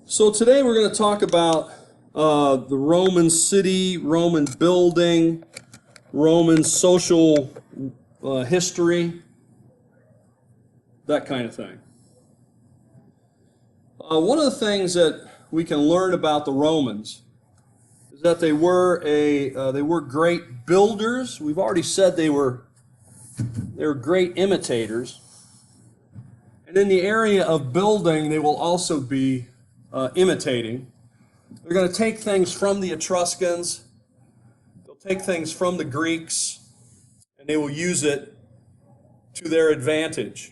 So today we're going to talk about the Roman city, Roman building, Roman social history, that kind of thing. One of the things that we can learn about the Romans is that they were great builders. We've already said they were great imitators. And in the area of building, they will also be imitating. They're going to take things from the Etruscans, they'll take things from the Greeks, and they will use it to their advantage.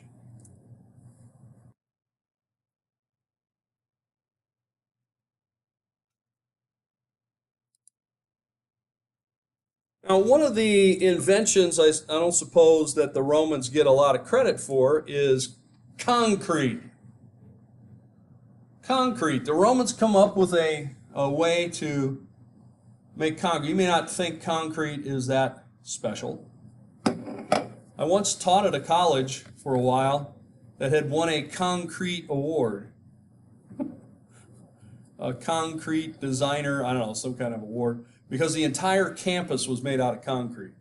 Now, one of the inventions I don't suppose that the Romans get a lot of credit for is concrete. Concrete. The Romans come up with a way to make concrete. You may not think concrete is that special. I once taught at a college for a while that had won a concrete award. A concrete designer, I don't know, some kind of award, because the entire campus was made out of concrete.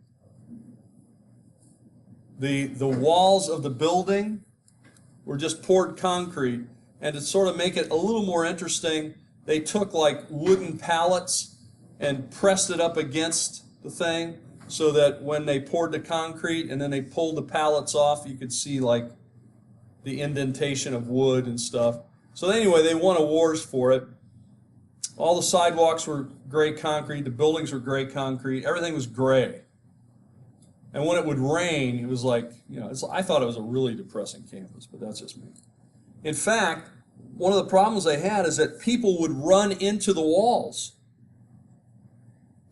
The walls of the building were just poured concrete, and to sort of make it a little more interesting, they took like wooden pallets and pressed it up against the thing so that when they poured the concrete and then they pulled the pallets off, you could see like the indentation of wood and stuff. So anyway, they won awards for it. All the sidewalks were gray concrete, the buildings were gray concrete, everything was gray. And when it would rain, it was like, I thought it was a really depressing campus, but that's just me. In fact, one of the problems they had is that people would run into the walls.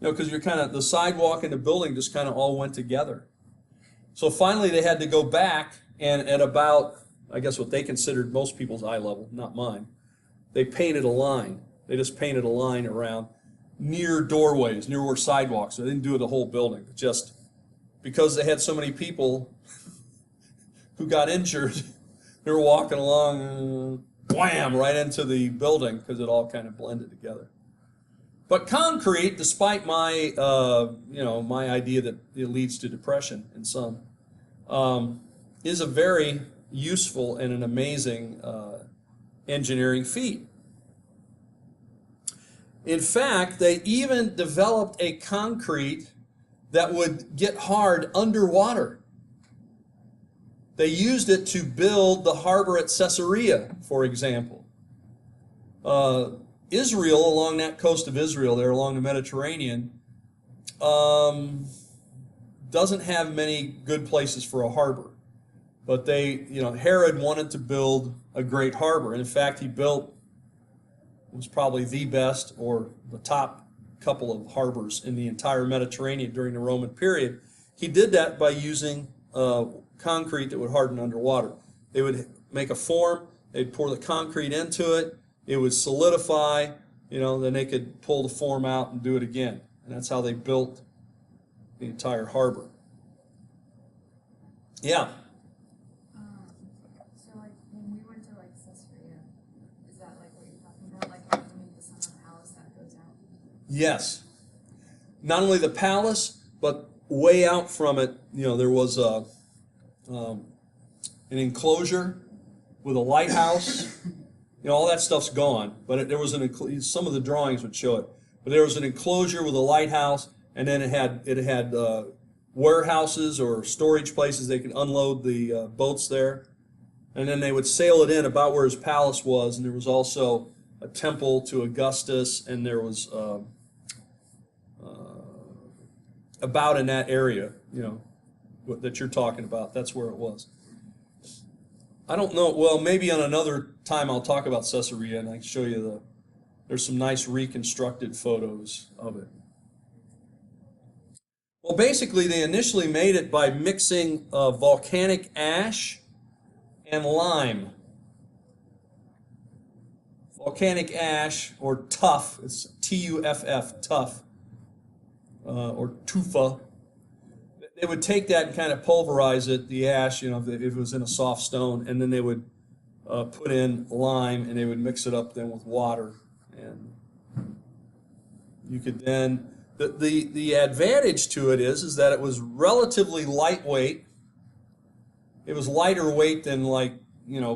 Because the sidewalk and the building just kind of all went together. So finally they had to go back, and at about, I guess what they considered most people's eye level, not mine, they painted a line. They just painted a line around near doorways, near where sidewalks. So they didn't do the whole building, just because they had so many people who got injured, they were walking along, wham, right into the building because it all kind of blended together. But concrete, despite my, my idea that it leads to depression in some, is a very useful and an amazing engineering feat. In fact, they even developed a concrete that would get hard underwater. They used it to build the harbor at Caesarea, for example. Israel, along that coast of Israel, there along the Mediterranean, doesn't have many good places for a harbor. But Herod wanted to build a great harbor. And in fact, he built, was probably the best or the top couple of harbors in the entire Mediterranean during the Roman period. He did that by using concrete that would harden underwater. They would make a form, they'd pour the concrete into it, it would solidify, then they could pull the form out and do it again. And that's how they built the entire harbor. Yeah. So when we went to Caesarea, is that what you're talking about? How you make the Summer Palace that goes out? Yes. Not only the palace, but way out from it, there was an enclosure with a lighthouse. All that stuff's gone, but there was some of the drawings would show it. But there was an enclosure with a lighthouse, and then it had warehouses or storage places they could unload the boats there, and then they would sail it in about where his palace was. And there was also a temple to Augustus, and there was about in that area, that you're talking about. That's where it was. I don't know. Well, maybe on another time I'll talk about Caesarea and I can show you there's some nice reconstructed photos of it. Well, basically they initially made it by mixing volcanic ash and lime. Volcanic ash, or tuff, it's Tuff, tuff, or tufa. They would take that and kind of pulverize it, the ash, if it was in a soft stone, and then they would put in lime, and they would mix it up then with water, and you could then, the advantage to it is that it was relatively lightweight. It was lighter weight than, like,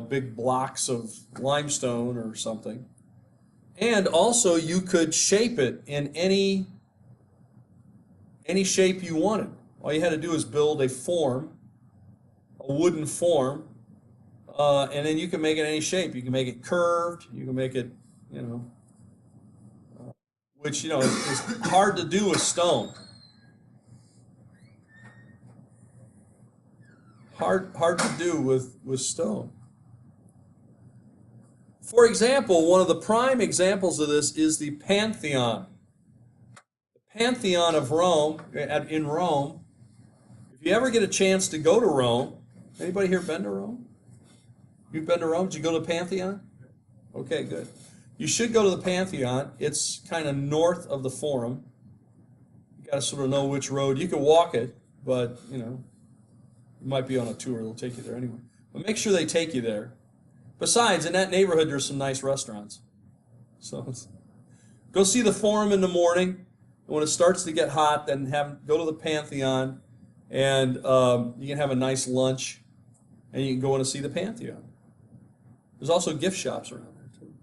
big blocks of limestone or something. And also you could shape it in any shape you wanted. All you had to do is build a form, a wooden form, and then you can make it any shape. You can make it curved, you can make it, which, is hard to do with stone. Hard to do with stone. For example, one of the prime examples of this is the Pantheon. The Pantheon of Rome, in Rome. If you ever get a chance to go to Rome, anybody here been to Rome? You've been to Rome? Did you go to the Pantheon? Okay, good. You should go to the Pantheon. It's kind of north of the Forum. You got to sort of know which road. You can walk it, but, you might be on a tour. They'll take you there anyway. But make sure they take you there. Besides, in that neighborhood, there's some nice restaurants. So go see the Forum in the morning. And when it starts to get hot, then go to the Pantheon, and you can have a nice lunch, and you can go in and see the Pantheon. There's also gift shops around there, too.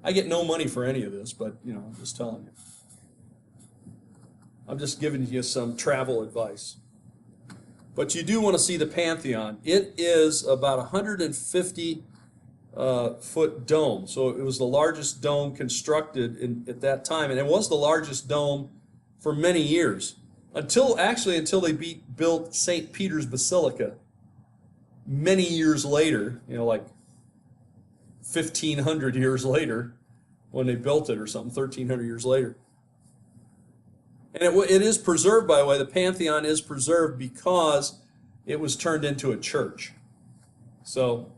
I get no money for any of this, but, I'm just telling you. I'm just giving you some travel advice. But you do want to see the Pantheon. It is about 150 foot dome. So it was the largest dome constructed at that time. And it was the largest dome for many years. Until they built St. Peter's Basilica many years later, like 1,500 years later when they built it or something, 1,300 years later. And it is preserved, by the way. The Pantheon is preserved because it was turned into a church. So,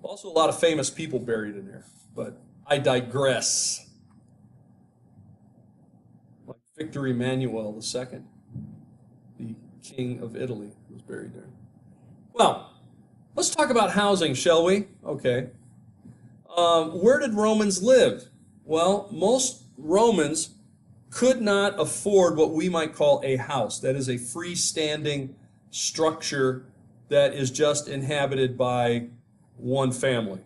also a lot of famous people buried in there. But I digress. Like Victor Emmanuel II, the King of Italy, was buried there. Well, let's talk about housing, shall we? Okay. Where did Romans live? Well, most Romans could not afford what we might call a house. That is a freestanding structure that is just inhabited by one family.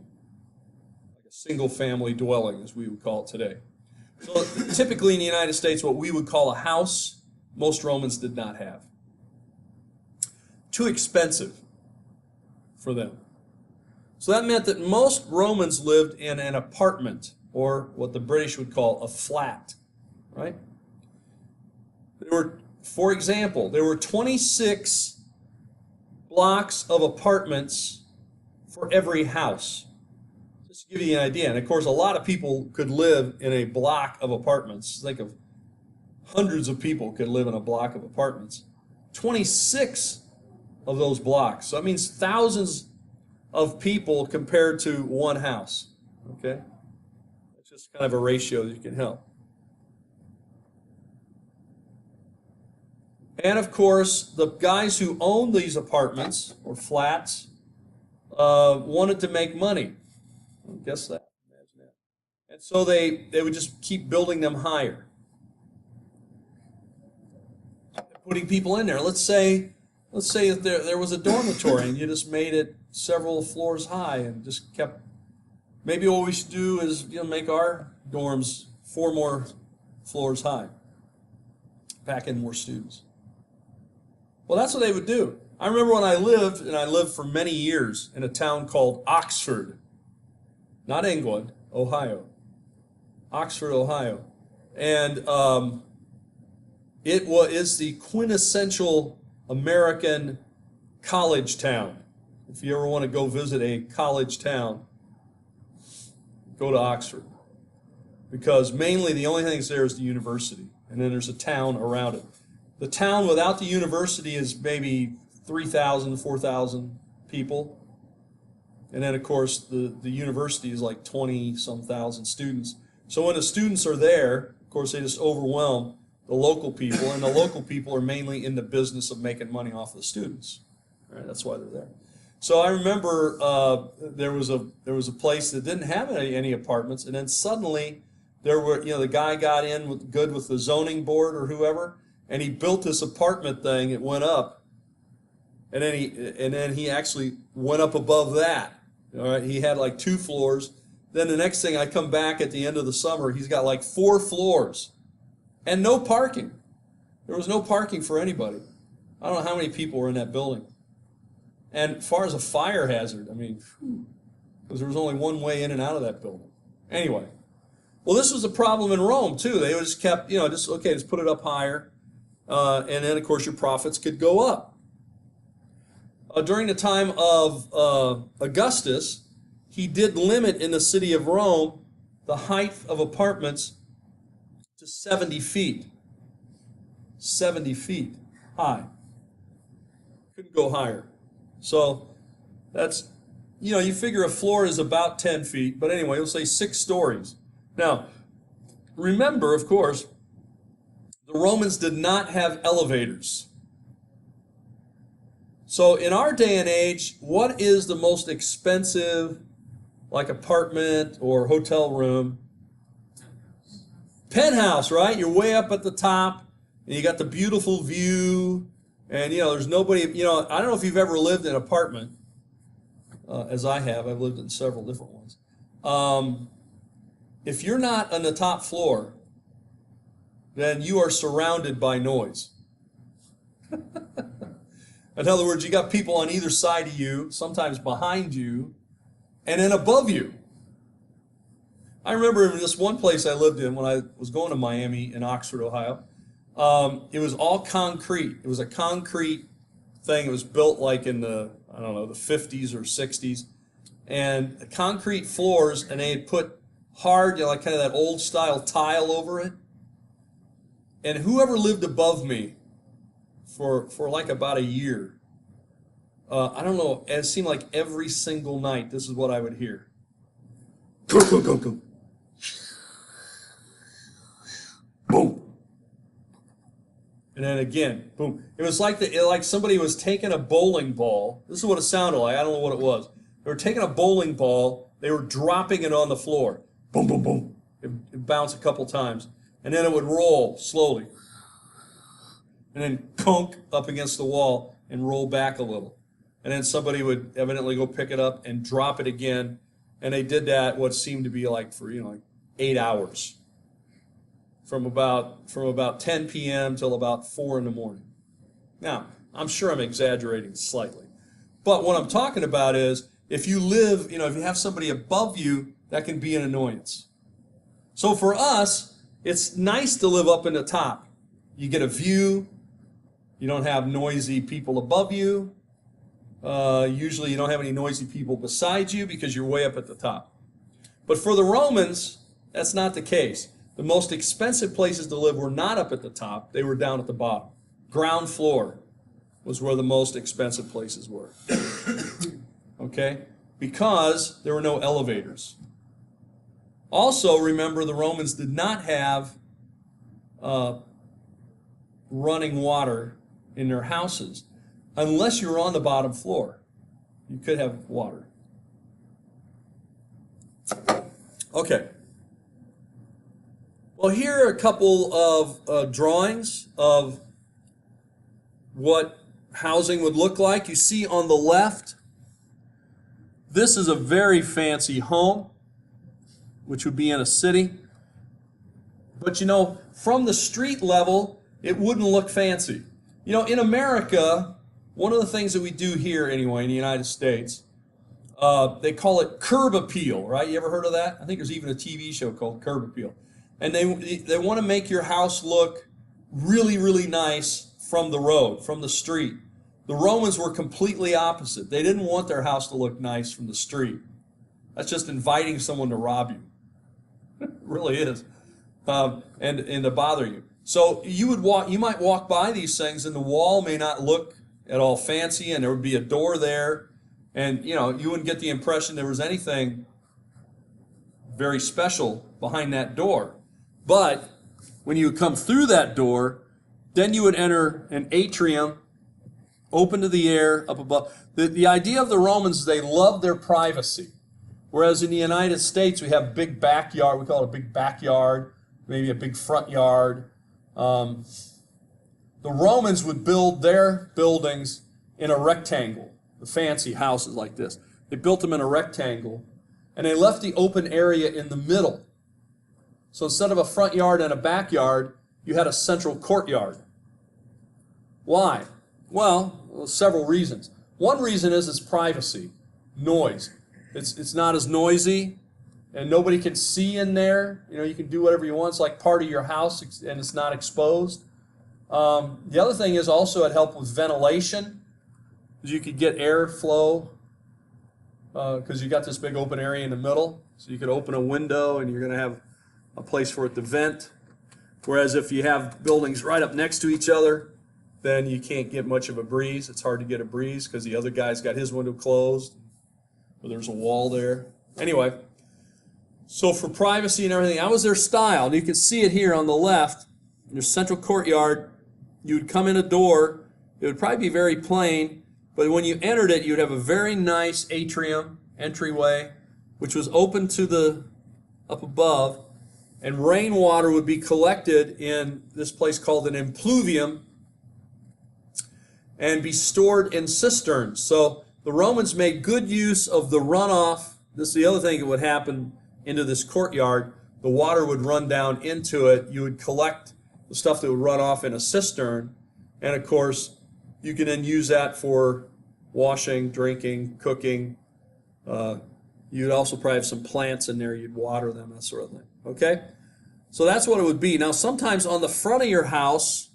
Like a single family dwelling, as we would call it today. So typically in the United States, what we would call a house, most Romans did not have. Too expensive for them. So that meant that most Romans lived in an apartment, or what the British would call a flat. Right? For example, there were 26 blocks of apartments for every house. Just to give you an idea. And of course, a lot of people could live in a block of apartments. Think of hundreds of people could live in a block of apartments. 26 of those blocks. So that means thousands of people compared to one house. Okay? That's just kind of a ratio that you can help. And of course, the guys who owned these apartments or flats wanted to make money. Guess that. Imagine that. And so they would just keep building them higher, putting people in there. Let's say that there was a dormitory and you just made it several floors high and just kept. Maybe what we should do is make our dorms 4 more floors high, pack in more students. Well, that's what they would do. I remember when I lived for many years in a town called Oxford, not England, Ohio. Oxford, Ohio. And is the quintessential American college town. If you ever want to go visit a college town, go to Oxford. Because mainly the only thing that's there is the university. And then there's a town around it. The town without the university is maybe 3,000, 4,000 people. And then, of course, the university is like 20-some thousand students. So when the students are there, of course, they just overwhelm the local people. And the local people are mainly in the business of making money off of the students. All right, that's why they're there. So I remember there was a place that didn't have any apartments, and then suddenly there were, the guy got in with the zoning board or whoever, and he built this apartment thing. It went up, and then he actually went up above that. All right, he had like 2 floors. Then the next thing, I come back at the end of the summer, he's got like 4 floors, and no parking. There was no parking for anybody. I don't know how many people were in that building. And as far as a fire hazard, I mean, because there was only one way in and out of that building. Anyway, well, this was a problem in Rome too. They just kept, just put it up higher, and then of course your profits could go up. During the time of Augustus, he did limit in the city of Rome the height of apartments to 70 feet. 70 feet high. Couldn't go higher. So that's, you figure a floor is about 10 feet, but anyway, we'll say 6 stories. Now, remember, of course, the Romans did not have elevators. So in our day and age, what is the most expensive, like apartment or hotel room? Penthouse, right? You're way up at the top, and you got the beautiful view, and there's nobody, I don't know if you've ever lived in an apartment, as I have. I've lived in several different ones. If you're not on the top floor, then you are surrounded by noise. In other words, you got people on either side of you, sometimes behind you, and then above you. I remember in this one place I lived in when I was going to Miami in Oxford, Ohio. It was all concrete. It was a concrete thing. It was built like in the 50s or 60s. And concrete floors, and they had put hard, like kind of that old style tile over it. And whoever lived above me for like about a year, I don't know, it seemed like every single night this is what I would hear. Boom. And then again, boom. It was like somebody was taking a bowling ball. This is what it sounded like. I don't know what it was. They were taking a bowling ball. They were dropping it on the floor. Boom, boom, boom. It bounced a couple times. And then it would roll slowly. And then conk up against the wall and roll back a little. And then somebody would evidently go pick it up and drop it again. And they did that what seemed to be like for, like 8 hours. From about 10 p.m. till about 4 in the morning. Now, I'm sure I'm exaggerating slightly. But what I'm talking about is if you live, if you have somebody above you, that can be an annoyance. So for us, it's nice to live up in the top. You get a view. You don't have noisy people above you. Usually you don't have any noisy people beside you because you're way up at the top. But for the Romans, that's not the case. The most expensive places to live were not up at the top. They were down at the bottom. Ground floor was where the most expensive places were. Okay? Because there were no elevators. Also, remember, the Romans did not have running water in their houses unless you were on the bottom floor. You could have water. Okay. Well, here are a couple of drawings of what housing would look like. You see on the left, this is a very fancy home, which would be in a city. But from the street level, it wouldn't look fancy. In America, one of the things that we do here anyway in the United States, they call it curb appeal, right? You ever heard of that? I think there's even a TV show called Curb Appeal. And they want to make your house look really, really nice from the road, from the street. The Romans were completely opposite. They didn't want their house to look nice from the street. That's just inviting someone to rob you. It really is. And to bother you. So you might walk by these things and the wall may not look at all fancy and there would be a door there. And, you wouldn't get the impression there was anything very special behind that door. But when you come through that door, then you would enter an atrium open to the air up above. The idea of the Romans, they loved their privacy. Whereas in the United States, we have big backyard. We call it a big backyard, maybe a big front yard. The Romans would build their buildings in a rectangle, the fancy houses like this. They built them in a rectangle, and they left the open area in the middle. So instead of a front yard and a backyard, you had a central courtyard. Why? Well, several reasons. One reason is it's privacy, noise. It's not as noisy, and nobody can see in there. You know, you can do whatever you want. It's like part of your house, and it's not exposed. The other thing is also it helped with ventilation. You could get airflow because you got this big open area in the middle. So you could open a window, and you're going to have a place for it to vent. Whereas if you have buildings right up next to each other, then you can't get much of a breeze. It's hard to get a breeze because the other guy's got his window closed, or there's a wall there. Anyway, so for privacy and everything, that was their style. And you can see it here on the left, in your central courtyard. You would come in a door. It would probably be very plain, but when you entered it, you'd have a very nice atrium, entryway, which was open to the up above, and rainwater would be collected in this place called an impluvium and be stored in cisterns. So the Romans made good use of the runoff. This is the other thing that would happen into this courtyard. The water would run down into it. You would collect the stuff that would run off in a cistern, and of course you can then use that for washing, drinking, cooking. You'd also probably have some plants in there. You'd water them, that sort of thing. Okay? So that's what it would be. Now, sometimes on the front of your house,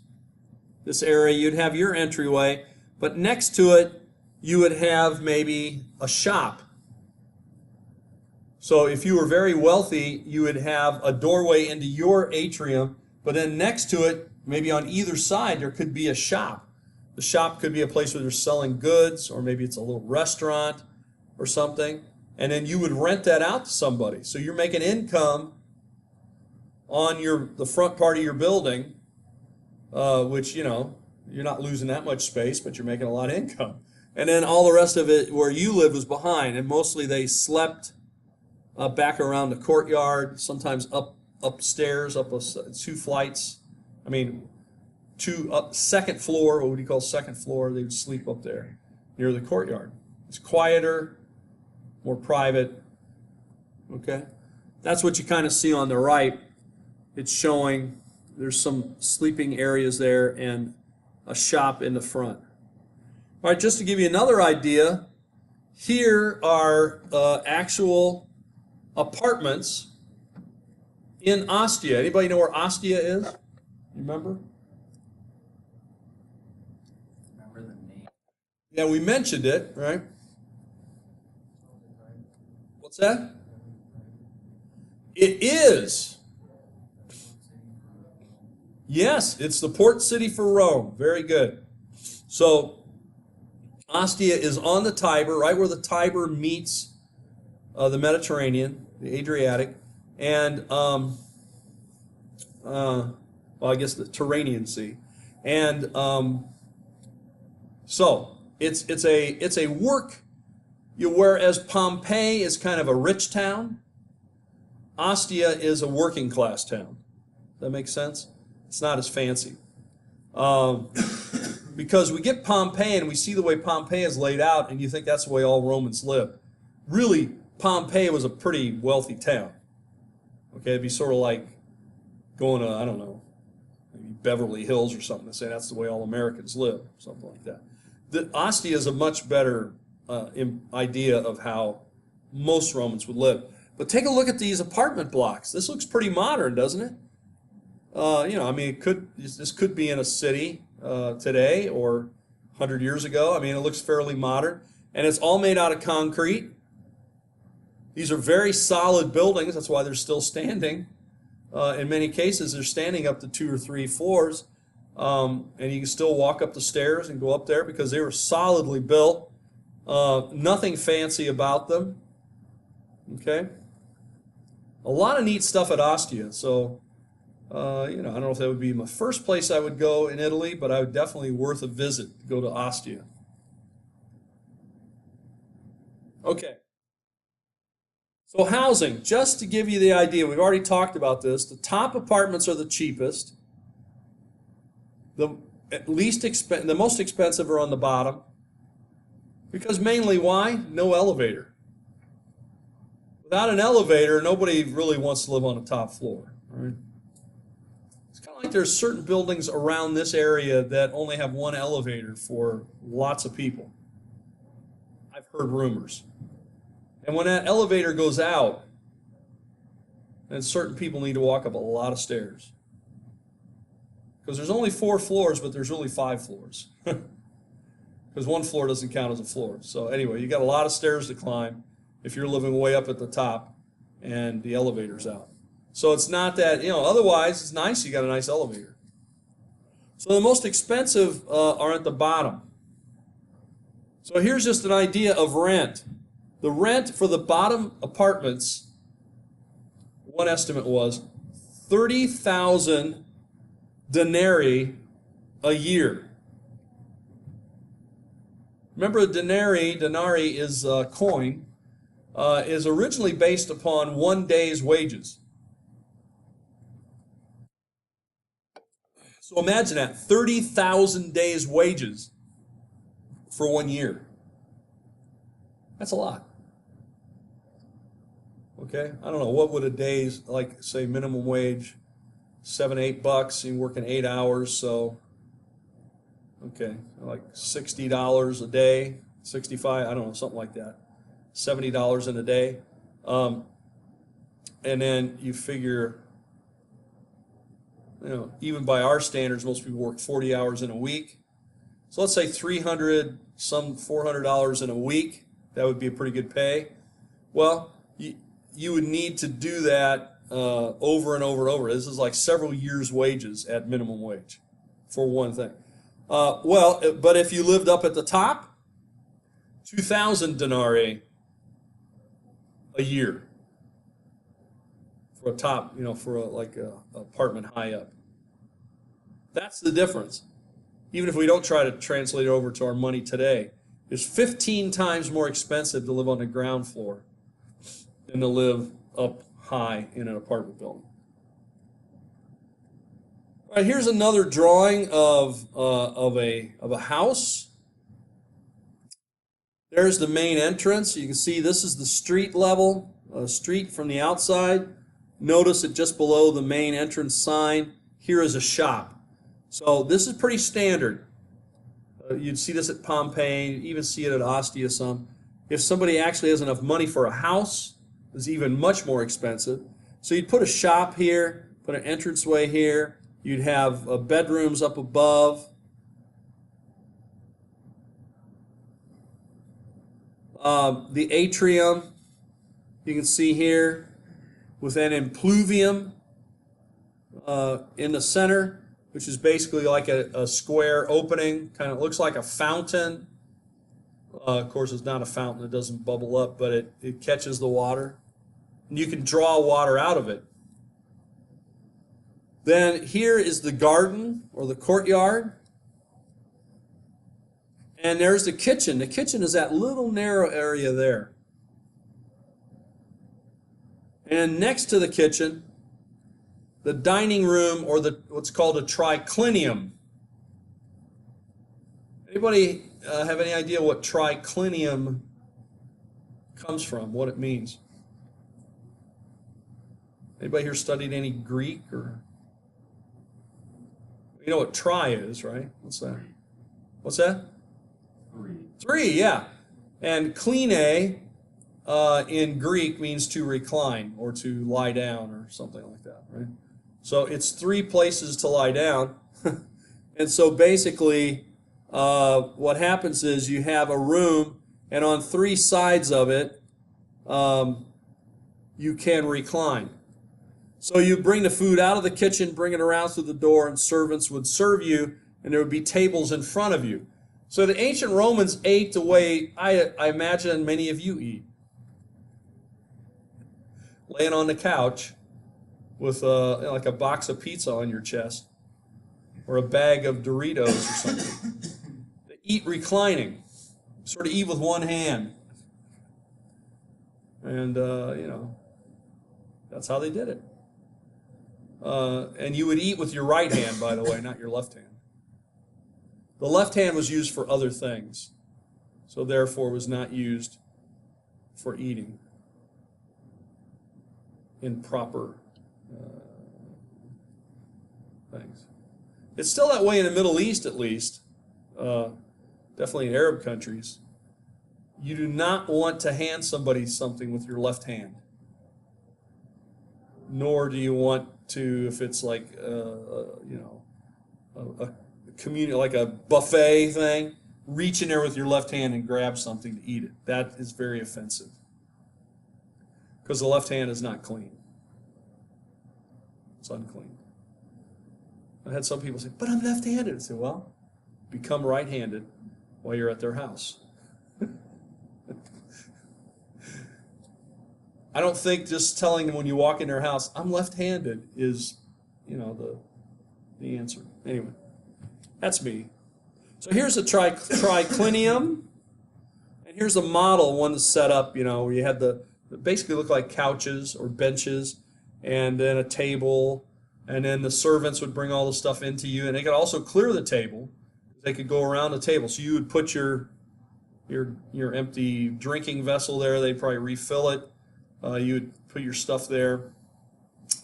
this area, you'd have your entryway, but next to it, you would have maybe a shop. So if you were very wealthy, you would have a doorway into your atrium, but then next to it, maybe on either side, there could be a shop. The shop could be a place where they're selling goods, or maybe it's a little restaurant or something, and then you would rent that out to somebody. So you're making income on the front part of your building, which, you know, you're not losing that much space, but you're making a lot of income. And then all the rest of it where you live was behind, and mostly they slept back around the courtyard, sometimes upstairs, up 2 flights. I mean, second floor, what would you call second floor? They would sleep up there near the courtyard. It's quieter, more private. Okay? That's what you kind of see on the right. It's showing there's some sleeping areas there and a shop in the front. All right, just to give you another idea, here are actual apartments in Ostia. Anybody know where Ostia is? You remember? Remember the name? Yeah, we mentioned it, right? What's that? It is. Yes, it's the port city for Rome. Very good. So, Ostia is on the Tiber, right where the Tiber meets the Mediterranean, the Adriatic, and well, I guess the Tyrrhenian Sea, and so it's a work. Whereas Pompeii is kind of a rich town, Ostia is a working class town. Does that make sense? It's not as fancy. Because we get Pompeii and we see the way Pompeii is laid out, and you think that's the way all Romans lived. Really, Pompeii was a pretty wealthy town. Okay, it'd be sort of like going to, I don't know, maybe Beverly Hills or something, to say that's the way all Americans live, something like that. Ostia is a much better idea of how most Romans would live. But take a look at these apartment blocks. This looks pretty modern, doesn't it? You know, I mean, this could be in a city today or 100 years ago. I mean, it looks fairly modern. And it's all made out of concrete. These are very solid buildings. That's why they're still standing. In many cases, they're standing up to 2 or 3 floors. And you can still walk up the stairs and go up there because they were solidly built. Nothing fancy about them. Okay? A lot of neat stuff at Ostia. So You know, I don't know if that would be my first place I would go in Italy, but I would definitely worth a visit to go to Ostia. Okay. So housing, just to give you the idea, we've already talked about this. The top apartments are the cheapest. The the most expensive are on the bottom. Because mainly why? No elevator. Without an elevator, nobody really wants to live on the top floor. Right? It's kind of like there's certain buildings around this area that only have one elevator for lots of people. I've heard rumors. And when that elevator goes out, then certain people need to walk up a lot of stairs. Because there's only 4 floors, but there's really 5 floors. Because one floor doesn't count as a floor. So anyway, you got a lot of stairs to climb if you're living way up at the top and the elevator's out. So it's not that, you know, otherwise it's nice, you got a nice elevator. So the most expensive are at the bottom. So here's just an idea of rent. The rent for the bottom apartments, one estimate was 30,000 denarii a year. Remember, denarii is a coin, is originally based upon one day's wages. So imagine that, 30,000 days' wages for 1 year. That's a lot. Okay, I don't know, what would a day's, like, say, minimum wage, $7, $8, you're working 8 hours, so, okay, like $60 a day, 65, I don't know, something like that, $70 in a day. And then you figure, you know, even by our standards, most people work 40 hours in a week. So let's say $300, some $400 in a week. That would be a pretty good pay. Well, you would need to do that over and over and over. This is like several years' wages at minimum wage for one thing. But if you lived up at the top, 2,000 denarii a year for a top, you know, for like a apartment high up. That's the difference. Even if we don't try to translate it over to our money today, it's 15 times more expensive to live on the ground floor than to live up high in an apartment building. All right, here's another drawing of a house. There's the main entrance. You can see this is the street level, street from the outside. Notice that just below the main entrance sign, here is a shop. So this is pretty standard. You'd see this at Pompeii, you even see it at Ostia some. If somebody actually has enough money for a house, it's even much more expensive. So you'd put a shop here, put an entranceway here, you'd have bedrooms up above. The atrium, you can see here, with an impluvium in the center, which is basically like a square opening, kind of looks like a fountain. Of course, it's not a fountain, it doesn't bubble up, but it catches the water. And you can draw water out of it. Then here is the garden, or the courtyard. And there's the kitchen. The kitchen is that little narrow area there. And next to the kitchen, the dining room, or what's called a triclinium. Anybody have any idea what triclinium comes from, what it means? Anybody here studied any Greek? Or you know what tri is, right? What's that? What's that? 3. 3, yeah. And kline in Greek means to recline or to lie down or something like that, right? So it's 3 places to lie down. And so basically what happens is you have a room, and on 3 sides of it you can recline. So you bring the food out of the kitchen, bring it around through the door, and servants would serve you, and there would be tables in front of you. So the ancient Romans ate the way I imagine many of you eat. Laying on the couch with like a box of pizza on your chest or a bag of Doritos or something. They eat reclining, sort of eat with one hand. And, that's how they did it. And you would eat with your right hand, by the way, not your left hand. The left hand was used for other things, so therefore was not used for eating in proper things. It's still that way in the Middle East, at least, definitely in Arab countries. You do not want to hand somebody something with your left hand, nor do you want to, if it's like a community, like a buffet thing, reach in there with your left hand and grab something to eat it. That is very offensive, because the left hand is not clean. It's unclean. I had some people say, but I'm left-handed. I say, well, become right-handed while you're at their house. I don't think just telling them when you walk in their house, I'm left-handed, is, the answer. Anyway, that's me. So here's a triclinium, and here's a model, one that's set up, where you had the basically look like couches or benches, and then a table, and then the servants would bring all the stuff into you, and they could also clear the table. They could go around the table. So you would put your empty drinking vessel there. They'd probably refill it. You would put your stuff there.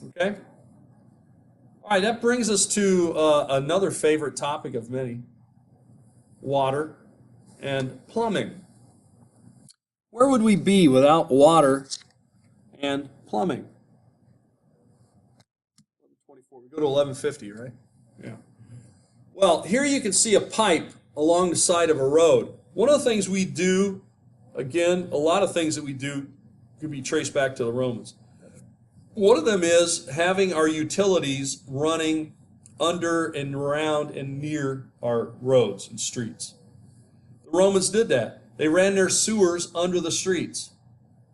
Okay? All right, that brings us to another favorite topic of many, water and plumbing. Where would we be without water and plumbing? 24. We go to 1150, right? Yeah. Well, here you can see a pipe along the side of a road. One of the things we do, again, a lot of things that we do could be traced back to the Romans. One of them is having our utilities running under and around and near our roads and streets. The Romans did that. They ran their sewers under the streets.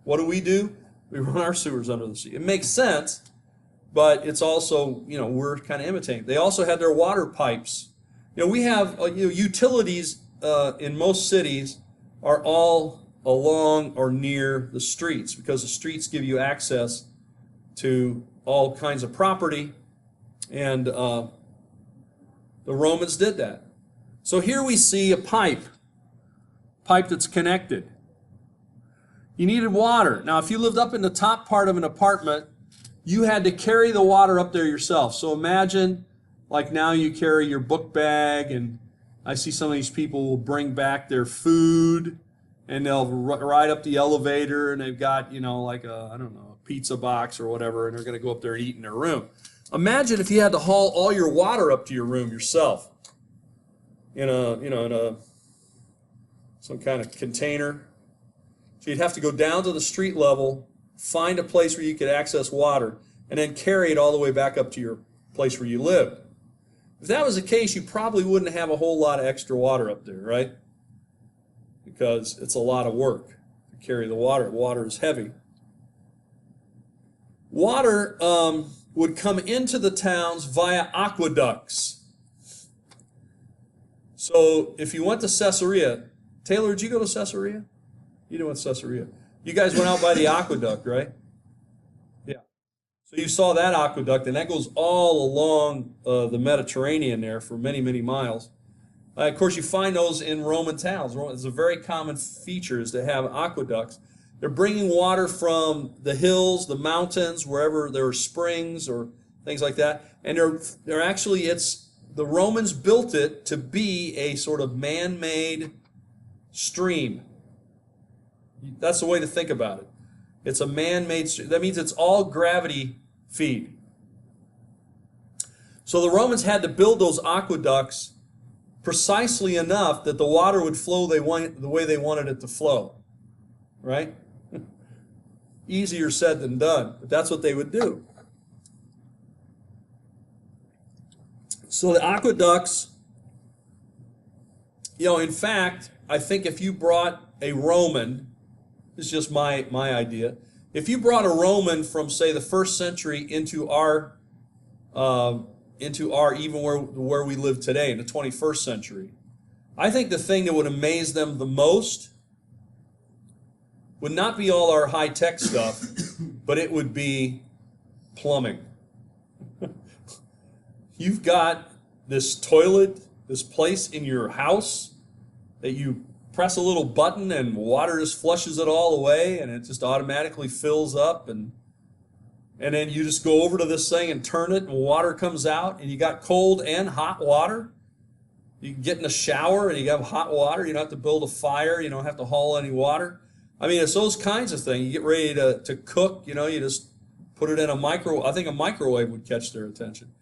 What do? We run our sewers under the street. It makes sense, but it's also, we're kind of imitating. They also had their water pipes. We have utilities in most cities are all along or near the streets, because the streets give you access to all kinds of property, and the Romans did that. So here we see a pipe that's connected. You needed water. Now, if you lived up in the top part of an apartment, you had to carry the water up there yourself. So imagine, like now you carry your book bag, and I see some of these people will bring back their food, and they'll ride up the elevator, and they've got, like a pizza box or whatever, and they're going to go up there and eat in their room. Imagine if you had to haul all your water up to your room yourself in some kind of container. So you'd have to go down to the street level, find a place where you could access water, and then carry it all the way back up to your place where you lived. If that was the case, you probably wouldn't have a whole lot of extra water up there, right? Because it's a lot of work to carry the water. Water is heavy. Water would come into the towns via aqueducts. So if you went to Caesarea, Taylor, did you go to Caesarea? You didn't went to Caesarea. You guys went out by the aqueduct, right? Yeah. So you saw that aqueduct, and that goes all along the Mediterranean there for many, many miles. Of course, you find those in Roman towns. It's a very common feature is to have aqueducts. They're bringing water from the hills, the mountains, wherever there are springs or things like that. And they're actually, the Romans built it to be a sort of man-made stream. That's the way to think about it. It's a man-made stream. That means it's all gravity feed. So the Romans had to build those aqueducts precisely enough that the water would flow the way they wanted it to flow. Right? Easier said than done, but that's what they would do. So the aqueducts, in fact, I think if you brought a Roman, this is just my idea, If you brought a Roman from, say, the 1st century into our even where we live today in the 21st century, I think the thing that would amaze them the most would not be all our high-tech stuff, but it would be plumbing. You've got this toilet, this place in your house that you press a little button and water just flushes it all away and it just automatically fills up, and then you just go over to this thing and turn it and water comes out, and you got cold and hot water. You can get in a shower and you have hot water. You don't have to build a fire. You don't have to haul any water. I mean, it's those kinds of things. You get ready to cook, you just put it in a microwave. I think a microwave would catch their attention.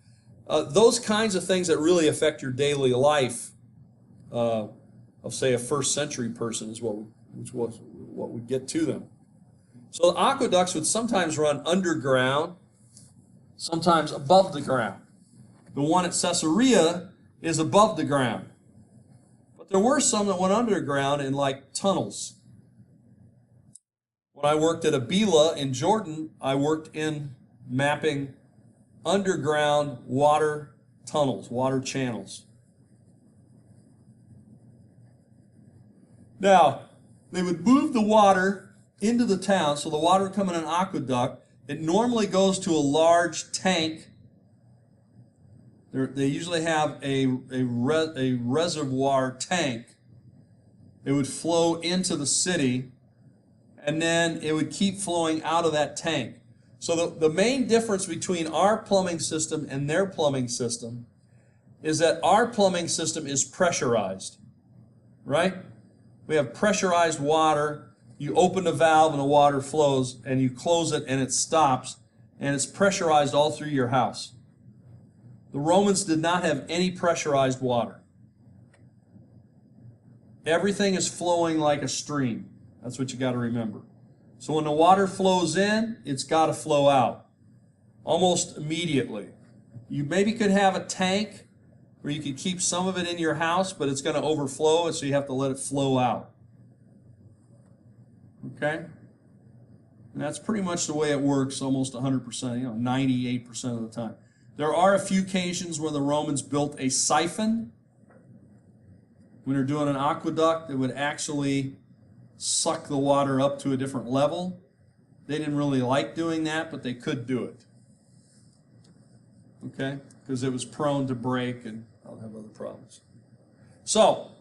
Those kinds of things that really affect your daily life of, say, a 1st century person is what would get to them. So the aqueducts would sometimes run underground, sometimes above the ground. The one at Caesarea is above the ground. But there were some that went underground in like tunnels. When I worked at Abila in Jordan, I worked in mapping underground water tunnels, water channels. Now, they would move the water into the town, so the water would come in an aqueduct. It normally goes to a large tank. They usually have a reservoir tank. It would flow into the city, and then it would keep flowing out of that tank. So the main difference between our plumbing system and their plumbing system is that our plumbing system is pressurized, right? We have pressurized water. You open the valve and the water flows, and you close it and it stops, and it's pressurized all through your house. The Romans did not have any pressurized water. Everything is flowing like a stream. That's what you got to remember. So when the water flows in, it's got to flow out almost immediately. You maybe could have a tank where you could keep some of it in your house, but it's going to overflow, and so you have to let it flow out. Okay? And that's pretty much the way it works almost 100%, 98% of the time. There are a few occasions where the Romans built a siphon. When they're doing an aqueduct, it would actually suck the water up to a different level. They didn't really like doing that, but they could do it. Okay? Because it was prone to break and I'll have other problems. So,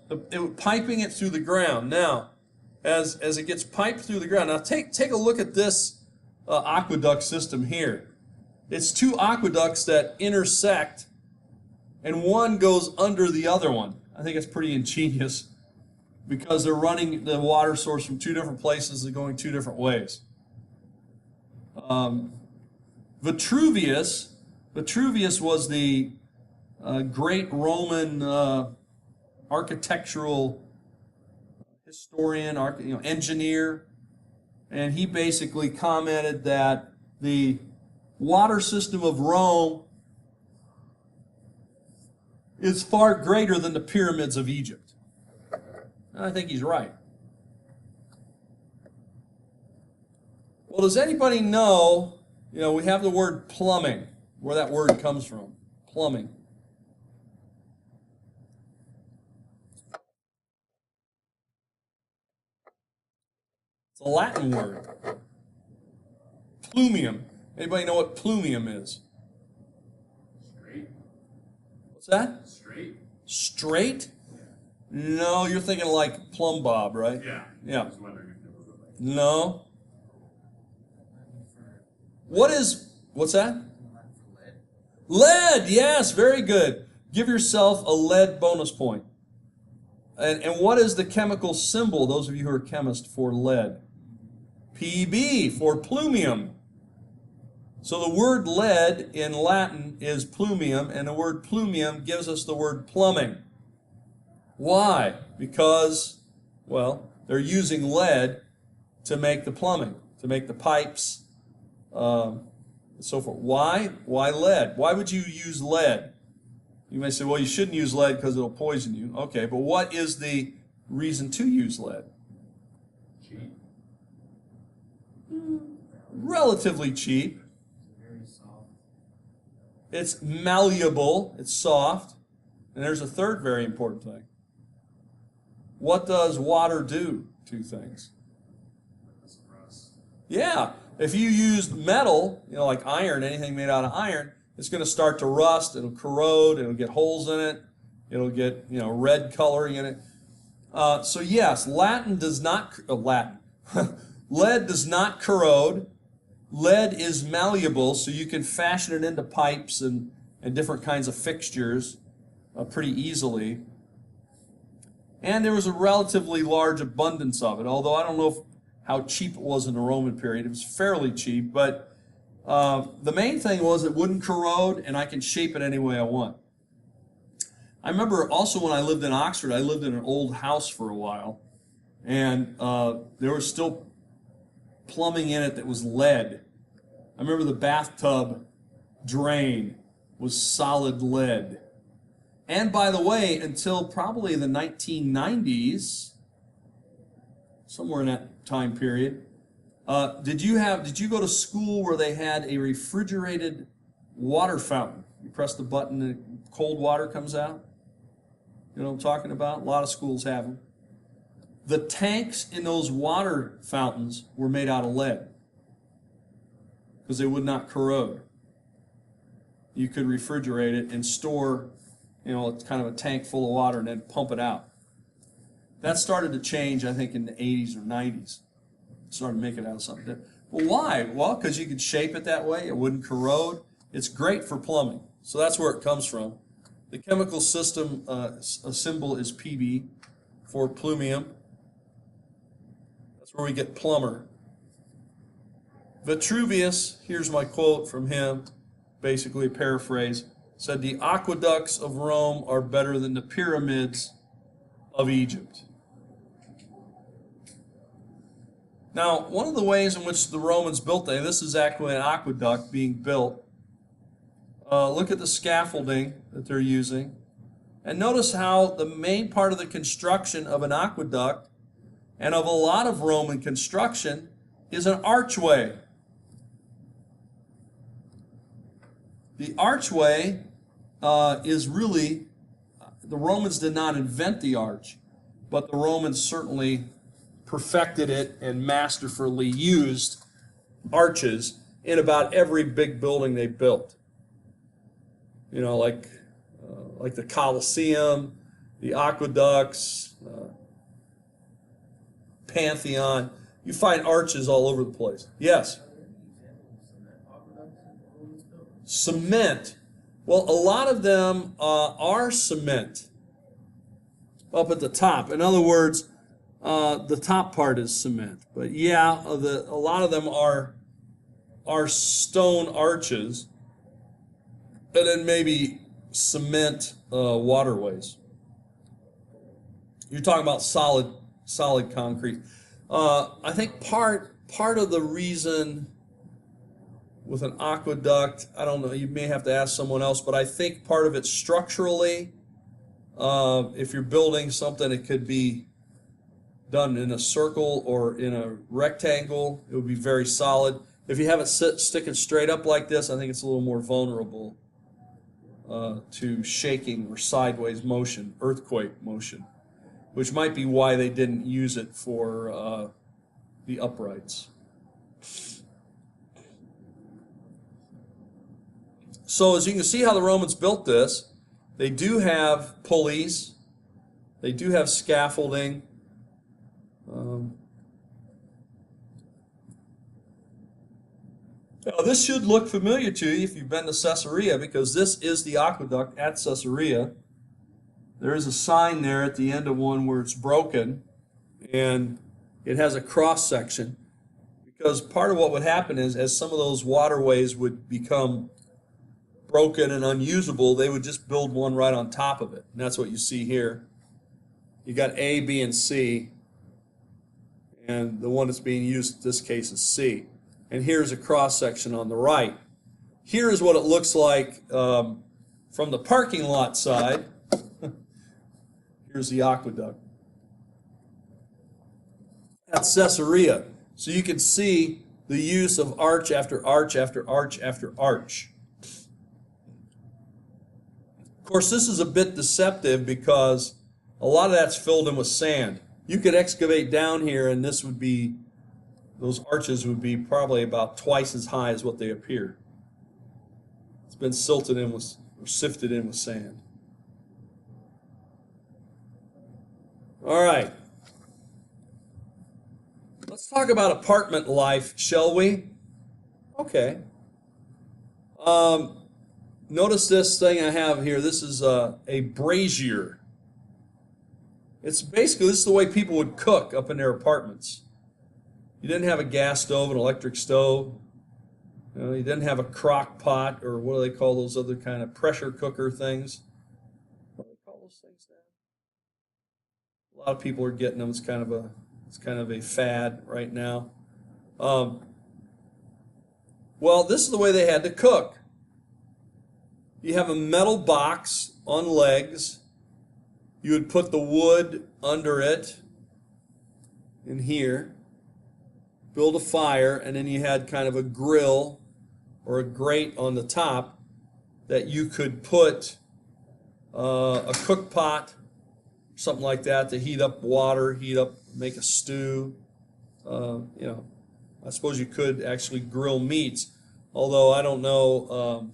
piping it through the ground. Now, as it gets piped through the ground, now take a look at this aqueduct system here. It's 2 aqueducts that intersect, and one goes under the other one. I think it's pretty ingenious because they're running the water source from 2 different places and going 2 different ways. Vitruvius was the great Roman architectural historian, engineer, and he basically commented that the water system of Rome is far greater than the pyramids of Egypt. And I think he's right. Well, does anybody know, we have the word plumbing, where that word comes from, plumbing. It's a Latin word. Plumium. Anybody know what plumium is? Straight. What's that? Straight. Straight? No, you're thinking like plumb bob, right? Yeah. Yeah. I was wondering if it was like. No. What's that? Lead, yes, very good. Give yourself a lead bonus point. And what is the chemical symbol, those of you who are chemists, for lead? Pb, for plumium. So the word lead in Latin is plumium, and the word plumium gives us the word plumbing. Why? Because, they're using lead to make the plumbing, to make the pipes, and so forth. Why? Why lead? Why would you use lead? You may say, well, you shouldn't use lead because it'll poison you. Okay, but what is the reason to use lead? Cheap. relatively cheap. Very soft. It's malleable, it's soft. And there's a third very important thing. What does water do to things? That's rust. Yeah, if you use metal, like iron, anything made out of iron, it's going to start to rust, it'll corrode, it'll get holes in it, it'll get, red coloring in it. So yes, lead does not corrode. Lead is malleable, so you can fashion it into pipes and different kinds of fixtures pretty easily. And there was a relatively large abundance of it, although I don't know how cheap it was in the Roman period. It was fairly cheap, but the main thing was it wouldn't corrode, and I can shape it any way I want. I remember also when I lived in Oxford, I lived in an old house for a while, and there was still plumbing in it that was lead. I remember the bathtub drain was solid lead. And by the way, until probably the 1990s, somewhere in that time period, did you go to school where they had a refrigerated water fountain? You press the button and cold water comes out? You know what I'm talking about? A lot of schools have them. The tanks in those water fountains were made out of lead because they would not corrode. You could refrigerate it and store, it's kind of a tank full of water and then pump it out. That started to change, I think, in the 80s or 90s. Started making it out of something different. Well, why? Well, because you could shape it that way. It wouldn't corrode. It's great for plumbing. So that's where it comes from. The chemical system symbol is Pb for plumium. That's where we get plumber. Vitruvius, here's my quote from him, basically a paraphrase, said, "The aqueducts of Rome are better than the pyramids of Egypt." Now, one of the ways in which the Romans built this is actually an aqueduct being built. Look at the scaffolding that they're using. And notice how the main part of the construction of an aqueduct and of a lot of Roman construction is an archway. The archway is really, the Romans did not invent the arch, but the Romans certainly perfected it and masterfully used arches in about every big building they built. Like the Colosseum, the aqueducts, Pantheon. You find arches all over the place. Yes? Cement. Well, a lot of them are cement up at the top. In other words, the top part is cement. But yeah, a lot of them are stone arches, and then maybe cement waterways. You're talking about solid concrete. I think part of the reason with an aqueduct, I don't know, you may have to ask someone else, but I think part of it structurally, if you're building something, it could be done in a circle or in a rectangle. It would be very solid. If you have it sticking straight up like this, I think it's a little more vulnerable to shaking or sideways motion, earthquake motion, which might be why they didn't use it for the uprights. So as you can see how the Romans built this, they do have pulleys, they do have scaffolding. Now this should look familiar to you if you've been to Caesarea, because this is the aqueduct at Caesarea. There is a sign there at the end of one where it's broken, and it has a cross section, because part of what would happen is as some of those waterways would become broken and unusable, they would just build one right on top of it. And that's what you see here. You got A, B, and C, and the one that's being used in this case is C. And here's a cross section on the right. Here is what it looks like from the parking lot side. Here's the aqueduct at Caesarea. So you can see the use of arch after arch after arch after arch. Of course, this is a bit deceptive because a lot of that's filled in with sand. You could excavate down here and this would be, those arches would be probably about twice as high as what they appear. It's been silted in with, or sifted in with sand. All right. Let's talk about apartment life, shall we? Okay. Notice this thing I have here. This is a brazier. It's basically, this is the way people would cook up in their apartments. You didn't have a gas stove, an electric stove. You didn't have a crock pot, or what do they call those other kind of pressure cooker things? What do they call those things now? A lot of people are getting them. It's kind of a fad right now. Well, this is the way they had to cook. You have a metal box on legs. You would put the wood under it in here, build a fire, and then you had kind of a grill or a grate on the top that you could put a cook pot, something like that, to heat up water, make a stew. I suppose you could actually grill meats, although I don't know.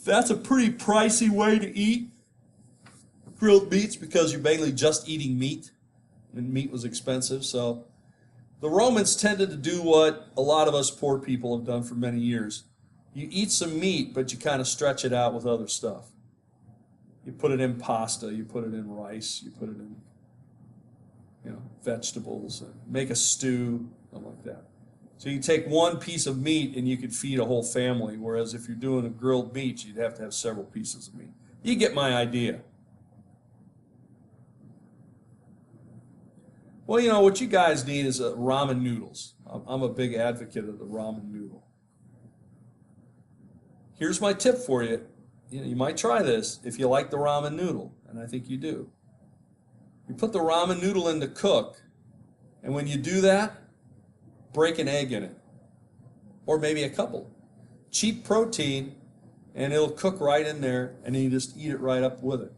That's a pretty pricey way to eat grilled meats because you're mainly just eating meat, and meat was expensive. So the Romans tended to do what a lot of us poor people have done for many years. You eat some meat, but you kind of stretch it out with other stuff. You put it in pasta, you put it in rice, you put it in, vegetables, and make a stew, something like that. So you take one piece of meat and you could feed a whole family, whereas if you're doing a grilled meat, you'd have to have several pieces of meat. You get my idea. Well, what you guys need is ramen noodles. I'm a big advocate of the ramen noodle. Here's my tip for you. You might try this if you like the ramen noodle, and I think you do. You put the ramen noodle in to cook, and when you do that, break an egg in it, or maybe a couple. Cheap protein, and it'll cook right in there, and then you just eat it right up with it.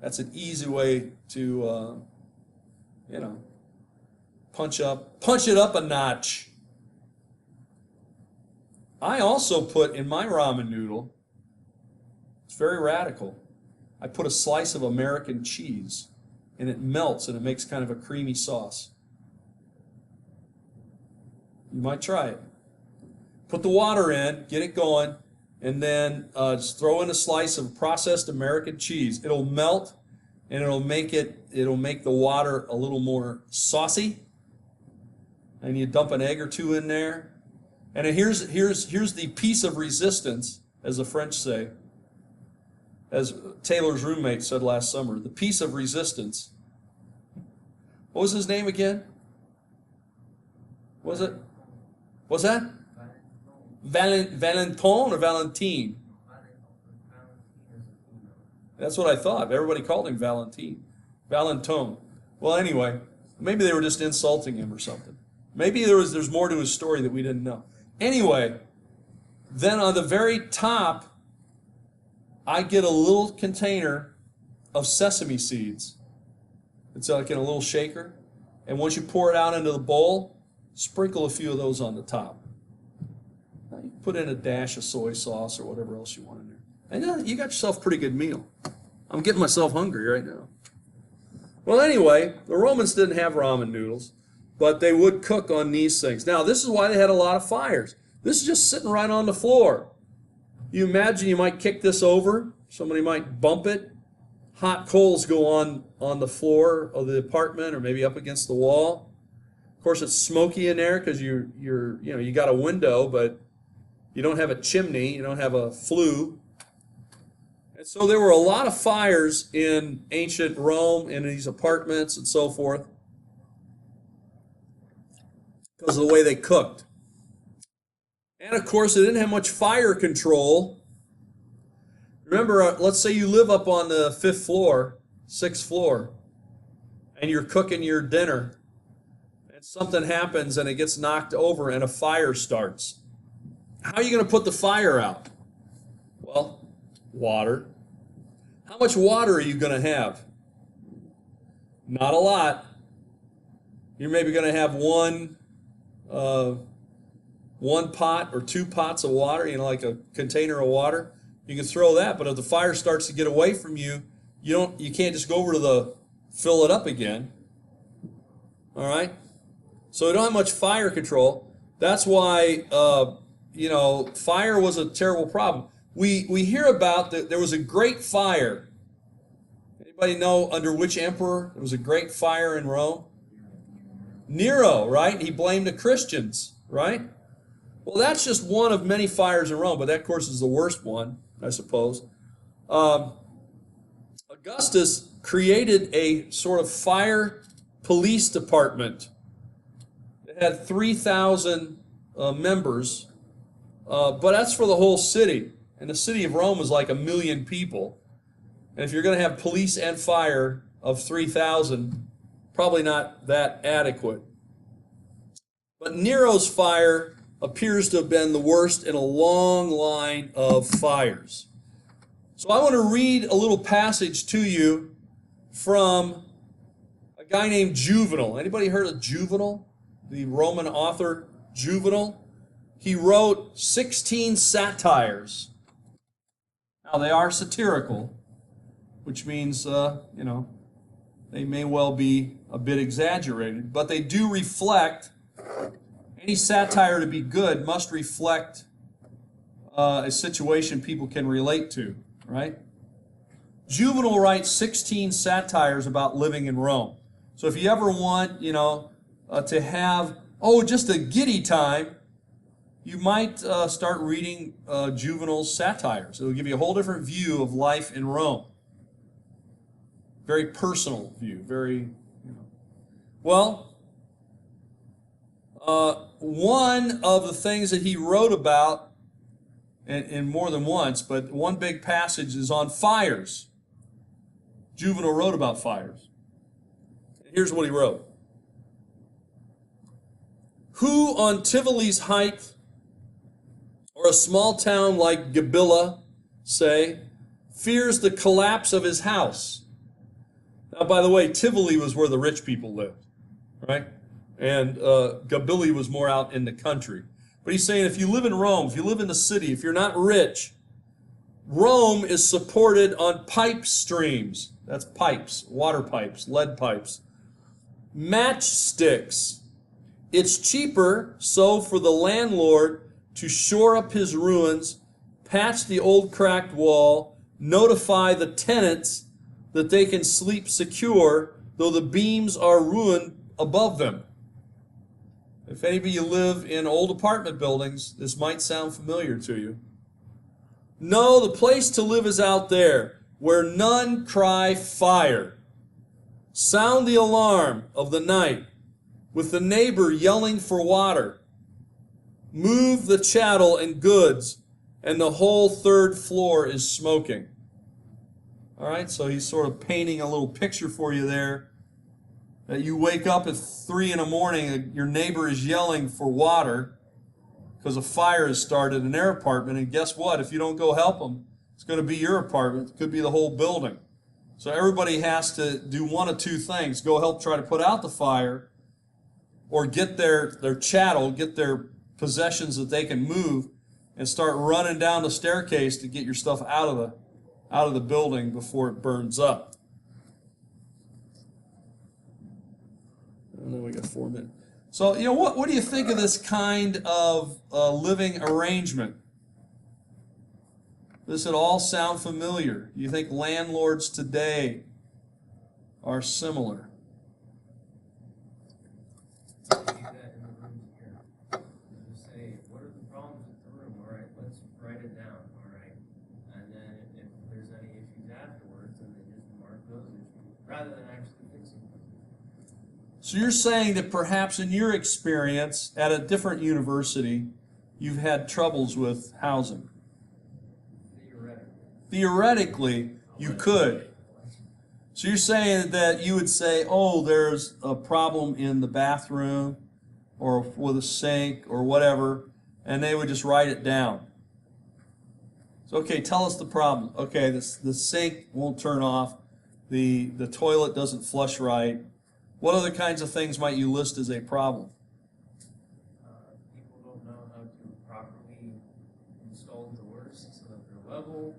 That's an easy way to, punch it up a notch. I also put in my ramen noodle, it's very radical, I put a slice of American cheese, and it melts and it makes kind of a creamy sauce. You might try it. Put the water in, get it going, and then just throw in a slice of processed American cheese. It'll melt, and it'll make the water a little more saucy. And you dump an egg or two in there. And here's the piece of resistance, as the French say, as Taylor's roommate said last summer, the piece of resistance. What was his name again? What's that? Valentin or Valentine? That's what I thought. Everybody called him Valentine. Valentin. Well, anyway, maybe they were just insulting him or something. Maybe there's more to his story that we didn't know. Anyway, then on the very top, I get a little container of sesame seeds. It's like in a little shaker. And once you pour it out into the bowl, sprinkle a few of those on the top. Now you put in a dash of soy sauce or whatever else you want in there. And you got yourself a pretty good meal. I'm getting myself hungry right now. Well, anyway, the Romans didn't have ramen noodles, but they would cook on these things. Now, this is why they had a lot of fires. This is just sitting right on the floor. You imagine you might kick this over, somebody might bump it, hot coals go on the floor of the apartment or maybe up against the wall. Of course, it's smoky in there because you got a window, but you don't have a chimney, you don't have a flue. And so there were a lot of fires in ancient Rome, in these apartments and so forth, because of the way they cooked. And of course, they didn't have much fire control. Remember, let's say you live up on the 5th floor, 6th floor, and you're cooking your dinner. And and something happens and it gets knocked over and a fire starts. How are you going to put the fire out? Well, water. How much water are you going to have? Not a lot. You're maybe going to have one pot or 2 pots of water, like a container of water. You can throw that, but if the fire starts to get away from you, you can't just go over to the fill it up again. All right? So we don't have much fire control. That's why fire was a terrible problem. We hear about that there was a great fire. Anybody know under which emperor there was a great fire in Rome? Nero, right? He blamed the Christians, right? Well, that's just one of many fires in Rome, but that, of course, is the worst one, I suppose. Augustus created a sort of fire police department. It had 3,000 members, but that's for the whole city. And the city of Rome was like 1 million people. And if you're going to have police and fire of 3,000, probably not that adequate. But Nero's fire appears to have been the worst in a long line of fires. So I want to read a little passage to you from a guy named Juvenal. Anybody heard of Juvenal? The Roman author Juvenal? He wrote 16 satires. Now they are satirical, which means, they may well be a bit exaggerated, but they do reflect, any satire to be good must reflect a situation people can relate to, right? Juvenal writes 16 satires about living in Rome. So if you ever want, to have, just a giddy time, you might start reading Juvenal's satires. It will give you a whole different view of life in Rome. Very personal view, very, Well, one of the things that he wrote about, and more than once, but one big passage is on fires. Juvenal wrote about fires. Here's what he wrote. Who on Tivoli's height, or a small town like Gabilla, say, fears the collapse of his house? Now, by the way, Tivoli was where the rich people lived, right? And Gabilla was more out in the country. But he's saying if you live in Rome, if you live in the city, if you're not rich, Rome is supported on pipe streams. That's pipes, water pipes, lead pipes. Matchsticks. It's cheaper, so for the landlord to shore up his ruins, patch the old cracked wall, notify the tenants that they can sleep secure, though the beams are ruined above them. If any of you live in old apartment buildings, this might sound familiar to you. No, the place to live is out there, where none cry fire. Sound the alarm of the night, with the neighbor yelling for water. Move the chattel and goods, and the whole 3rd floor is smoking. All right, so he's sort of painting a little picture for you there. That you wake up at 3 in the morning, your neighbor is yelling for water because a fire has started in their apartment, and guess what? If you don't go help them, it's going to be your apartment. It could be the whole building. So everybody has to do one of 2 things. Go help try to put out the fire, or get their chattel, get their possessions that they can move, and start running down the staircase to get your stuff out of the building before it burns up. And then we got 4 minutes. So, what do you think of this kind of living arrangement? Does it all sound familiar? Do you think landlords today are similar? Do that in the room here. Just say, what are the problems with the room? All right, let's write it down. All right, and then if there's any issues afterwards, then they just mark those issues rather than actually fixing them. So you're saying that perhaps in your experience at a different university, you've had troubles with housing. Theoretically. Theoretically, you could. So you're saying that you would say, oh, there's a problem in the bathroom or with a sink or whatever, and they would just write it down. So, okay, tell us the problem. Okay, the sink won't turn off. The toilet doesn't flush right. What other kinds of things might you list as a problem? People don't know how to properly install doors so that they're level.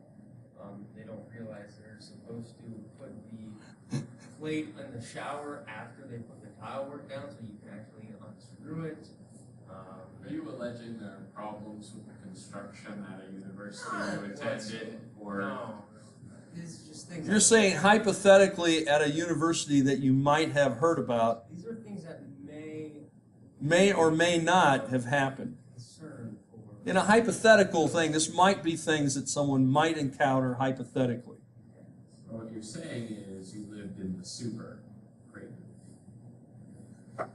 They don't realize they're supposed to put the plate in the shower after they put the tile work down so you can actually unscrew it. Are you alleging there are problems with the construction at a university you attended, or? No, it's just things. You're saying hypothetically at a university that you might have heard about These are things that may or may not have happened. concern for. In a hypothetical thing, this might be things that someone might encounter hypothetically. Or what you're saying is you lived in the super. Great. Have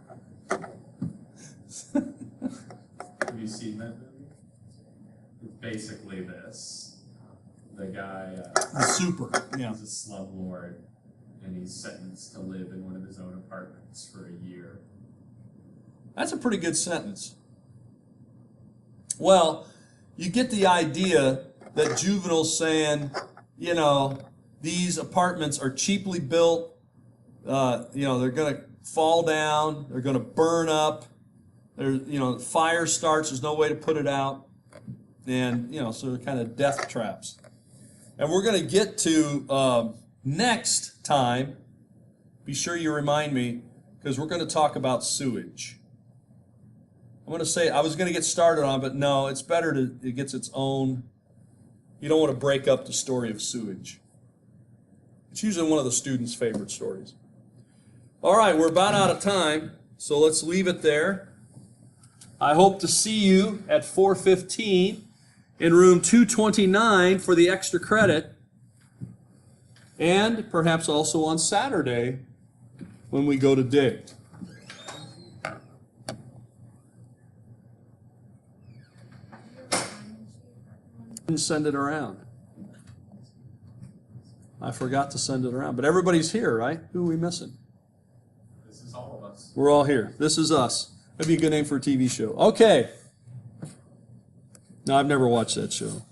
you seen that movie? It's basically this. The guy, The super, yeah. he's a slumlord, and he's sentenced to live in one of his own apartments for a year. That's a pretty good sentence. Well, you get the idea that Juvenile's saying, you know, these apartments are cheaply built, you know, they're going to fall down, they're going to burn up, there's, you know, fire starts, there's no way to put it out, and, you know, so they're kind of death traps. And we're going to get to next time, be sure you remind me, because we're going to talk about sewage. I'm going to say, I was going to get started on it, but no, it's better to, it gets its own, you don't want to break up the story of sewage. It's usually one of the students' favorite stories. All right, we're about out of time, so let's leave it there. I hope to see you at 4:15 in room 229 for the extra credit, and perhaps also on Saturday when we go to dig. Didn't send it around. I forgot to send it around, but everybody's here, right? Who are we missing? This is all of us. We're all here. This is us. That'd be a good name for a TV show. Okay. No, I've never watched that show.